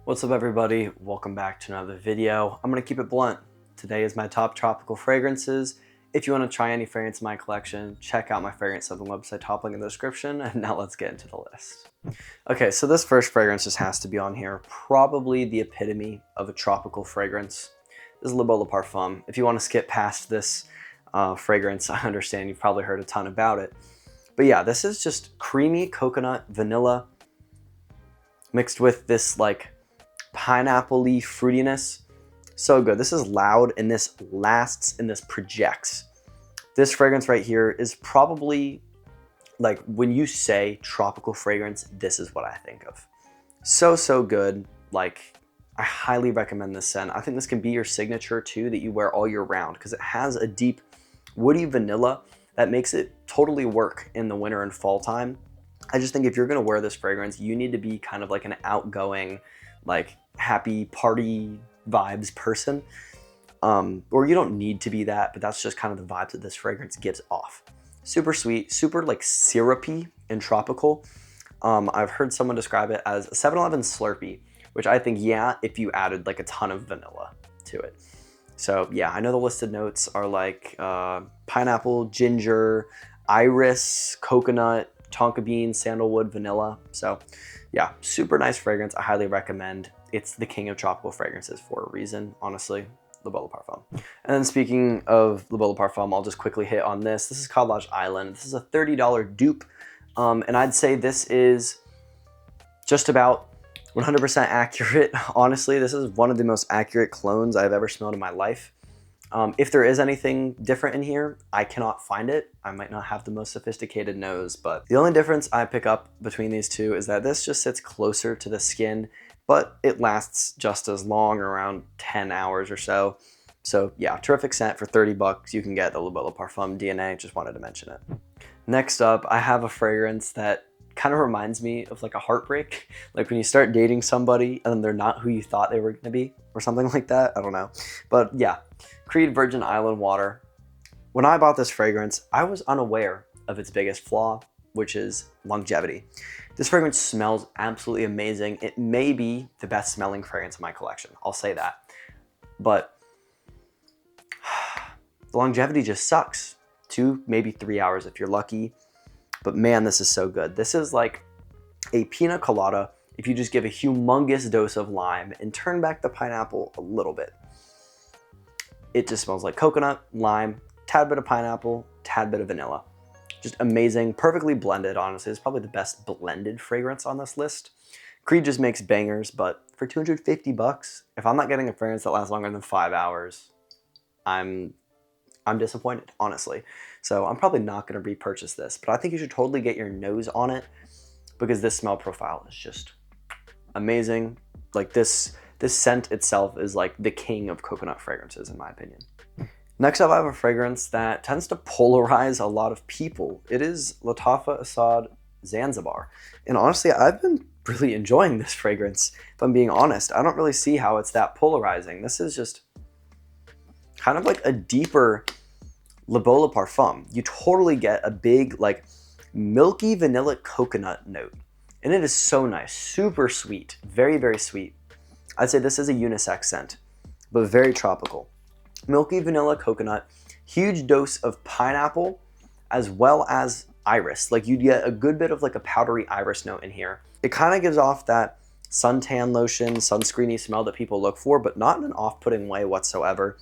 What's up everybody? Welcome back to another video. I'm gonna keep it blunt. Today is my top tropical fragrances. If you want to try any fragrance in my collection, check out my fragrance something website, top link in the description, and now let's get into the list. Okay, so this first fragrance just has to be on here. Probably the epitome of a tropical fragrance. This is Le Parfum. If you want to skip past this fragrance, I understand you've probably heard a ton about it. But yeah, this is just creamy coconut, vanilla, mixed with this like pineapple-y fruitiness. So good. This is loud and this lasts and this projects. This fragrance right here is probably like when you say tropical fragrance, this is what I think of. So good. Like I highly recommend this scent. I think this can be your signature too that you wear all year round because it has a deep woody vanilla that makes it totally work in the winter and fall time. I just think if you're going to wear this fragrance, you need to be kind of like an outgoing, like happy party vibes person. Or you don't need to be that, but that's just kind of the vibes that this fragrance gives off. Super sweet, super like syrupy and tropical. I've heard someone describe it as a 7-Eleven Slurpee, which I think, yeah, if you added like a ton of vanilla to it. So yeah, I know the listed notes are like pineapple, ginger, iris, coconut, tonka bean, sandalwood, vanilla. So yeah, super nice fragrance. I highly recommend. It's the king of tropical fragrances for a reason, honestly. Le Parfum. And then speaking of Le Parfum, I'll just quickly hit on this. This is Khadlaj Island. This is a $30 dupe. And I'd say this is just about 100% accurate. Honestly, this is one of the most accurate clones I've ever smelled in my life. If there is anything different in here, I cannot find it. I might not have the most sophisticated nose, but the only difference I pick up between these two is that this just sits closer to the skin, but it lasts just as long, around 10 hours or so. So yeah, terrific scent for 30 bucks. You can get the Le Parfum DNA, just wanted to mention it. Next up, I have a fragrance that kind of reminds me of like a heartbreak. Like when you start dating somebody and they're not who you thought they were gonna be or something like that, I don't know. But yeah, Creed Virgin Island Water. When I bought this fragrance, I was unaware of its biggest flaw, which is longevity. This fragrance smells absolutely amazing. It may be the best smelling fragrance in my collection, I'll say that. But the longevity just sucks. 2, maybe 3 hours if you're lucky. But man, this is so good. This is like a pina colada if you just give a humongous dose of lime and turn back the pineapple a little bit. It just smells like coconut, lime, tad bit of pineapple, tad bit of vanilla. Just amazing, perfectly blended, honestly. It's probably the best blended fragrance on this list. Creed just makes bangers, but for 250 bucks, if I'm not getting a fragrance that lasts longer than 5 hours, I'm disappointed, honestly. So I'm probably not going to repurchase this, but I think you should totally get your nose on it because this smell profile is just amazing. Like this scent itself is like the king of coconut fragrances, in my opinion. Next up, I have a fragrance that tends to polarize a lot of people. It is Lattafa Asad Zanzibar. And honestly, I've been really enjoying this fragrance, if I'm being honest. I don't really see how it's that polarizing. This is just kind of like a deeper Le Parfum. You totally get a big, like, milky vanilla coconut note. And it is so nice, super sweet, very, very sweet. I'd say this is a unisex scent, but very tropical. Milky vanilla coconut, huge dose of pineapple, as well as iris. Like you'd get a good bit of like a powdery iris note in here. It kind of gives off that suntan lotion, sunscreeny smell that people look for, but not in an off-putting way whatsoever.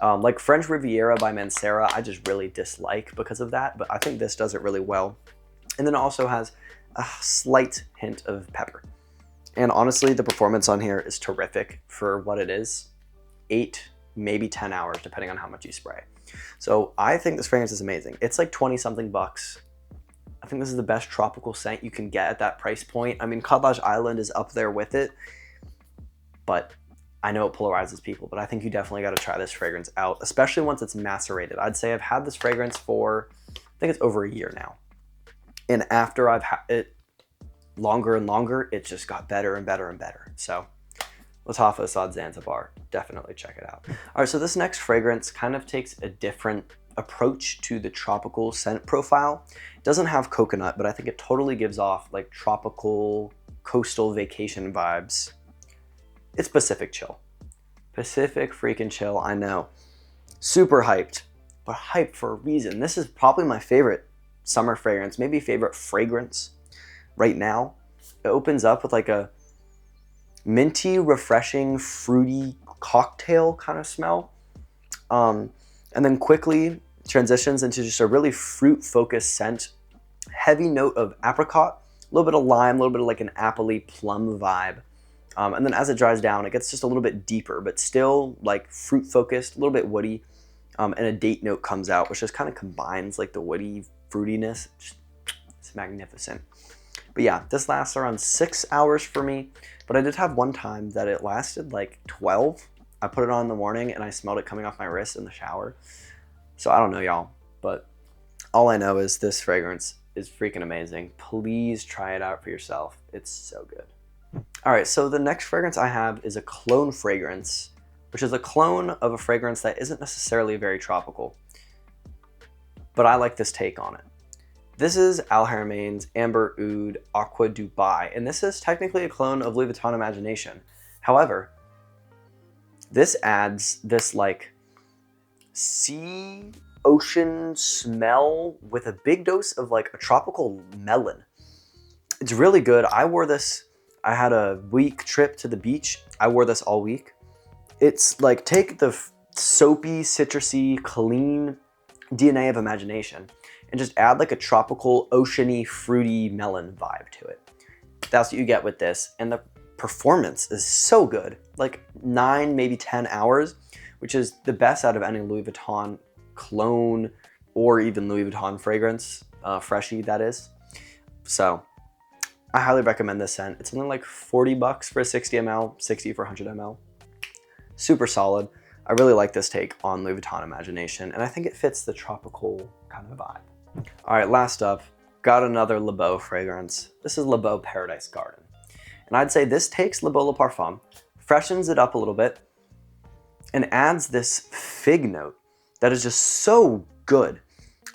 Like French Riviera by Mancera, I just really dislike because of that, but I think this does it really well. And then it also has a slight hint of pepper. And honestly, the performance on here is terrific for what it is. 8, maybe 10 hours, depending on how much you spray. So I think this fragrance is amazing. It's like 20-something bucks. I think this is the best tropical scent you can get at that price point. I mean, Khadlaj Island is up there with it, but I know it polarizes people, but I think you definitely got to try this fragrance out, especially once it's macerated. I'd say I've had this fragrance for, I think it's over a year now. And after I've had it longer and longer, it just got better and better and better. So Lattafa Asad Zanzibar, definitely check it out. All right, so this next fragrance kind of takes a different approach to the tropical scent profile. It doesn't have coconut, but I think it totally gives off like tropical coastal vacation vibes. It's Pacific Chill. Pacific freaking Chill, I know. Super hyped, but hyped for a reason. This is probably my favorite summer fragrance, maybe favorite fragrance right now. It opens up with like a minty, refreshing, fruity cocktail kind of smell. And then quickly transitions into just a really fruit-focused scent. Heavy note of apricot, a little bit of lime, a little bit of like an appley plum vibe. And then as it dries down, it gets just a little bit deeper, but still like fruit-focused, a little bit woody. And a date note comes out, which just kind of combines like the woody fruitiness. It's magnificent. But yeah, this lasts around 6 hours for me, but I did have one time that it lasted like 12. I put it on in the morning and I smelled it coming off my wrist in the shower. So I don't know y'all, but all I know is this fragrance is freaking amazing. Please try it out for yourself. It's so good. All right, so the next fragrance I have is a clone fragrance, which is a clone of a fragrance that isn't necessarily very tropical, but I like this take on it. This is Haramain's Amber Oud Aqua Dubai, and this is technically a clone of Louis Vuitton Imagination. However, this adds this like sea ocean smell with a big dose of like a tropical melon. It's really good. I wore this, I had a week trip to the beach. I wore this all week. It's like take the soapy, citrusy, clean DNA of Imagination and just add like a tropical, oceany, fruity melon vibe to it. That's what you get with this. And the performance is so good. Like 9, maybe 10 hours, which is the best out of any Louis Vuitton clone or even Louis Vuitton fragrance, freshie that is. So I highly recommend this scent. It's only like 40 bucks for a 60 ml, 60 for 100 ml. Super solid. I really like this take on Louis Vuitton Imagination, and I think it fits the tropical kind of vibe. All right, last up, got another Le Beau fragrance. This is Le Beau Paradise Garden. And I'd say this takes Le Beau Le Parfum, freshens it up a little bit, and adds this fig note that is just so good.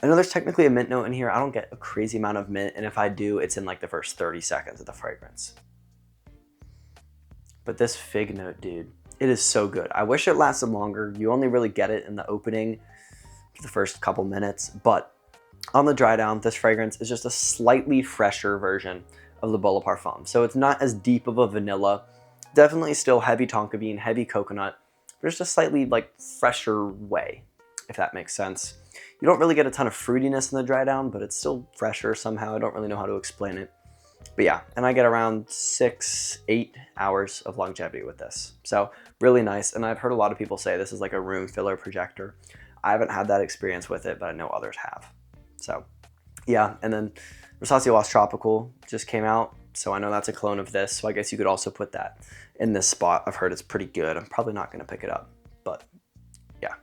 I know there's technically a mint note in here. I don't get a crazy amount of mint, and if I do, it's in like the first 30 seconds of the fragrance. But this fig note, dude, it is so good. I wish it lasted longer. You only really get it in the opening, the first couple minutes, but on the dry down, this fragrance is just a slightly fresher version of Le Beau Le Parfum. So it's not as deep of a vanilla, definitely still heavy tonka bean, heavy coconut, but just a slightly like fresher way, if that makes sense. You don't really get a ton of fruitiness in the dry down, but it's still fresher somehow. I don't really know how to explain it. But yeah, and I get around 6-8 hours of longevity with this. So really nice. And I've heard a lot of people say this is like a room filler projector. I haven't had that experience with it, but I know others have. So yeah, and then Versace Wash Tropical just came out. So I know that's a clone of this. So I guess you could also put that in this spot. I've heard it's pretty good. I'm probably not going to pick it up, but yeah.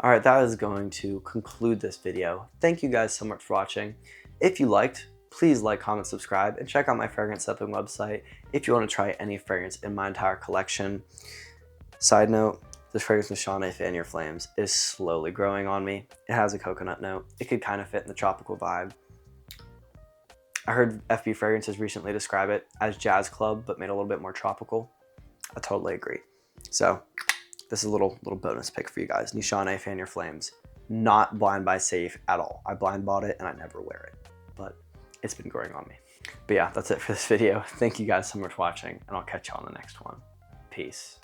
All right, that is going to conclude this video. Thank you guys so much for watching. If you liked, please like, comment, subscribe, and check out my fragrance sampling website if you want to try any fragrance in my entire collection. Side note, this fragrance with Shawnee Fan Your Flames is slowly growing on me. It has a coconut note. It could kind of fit in the tropical vibe. I heard FB Fragrances recently describe it as jazz club, but made a little bit more tropical. I totally agree. So this is a little bonus pick for you guys. Shawnee Fan Your Flames. Not blind buy safe at all. I blind bought it and I never wear it, but it's been growing on me. But yeah, that's it for this video. Thank you guys so much for watching, and I'll catch you on the next one. Peace.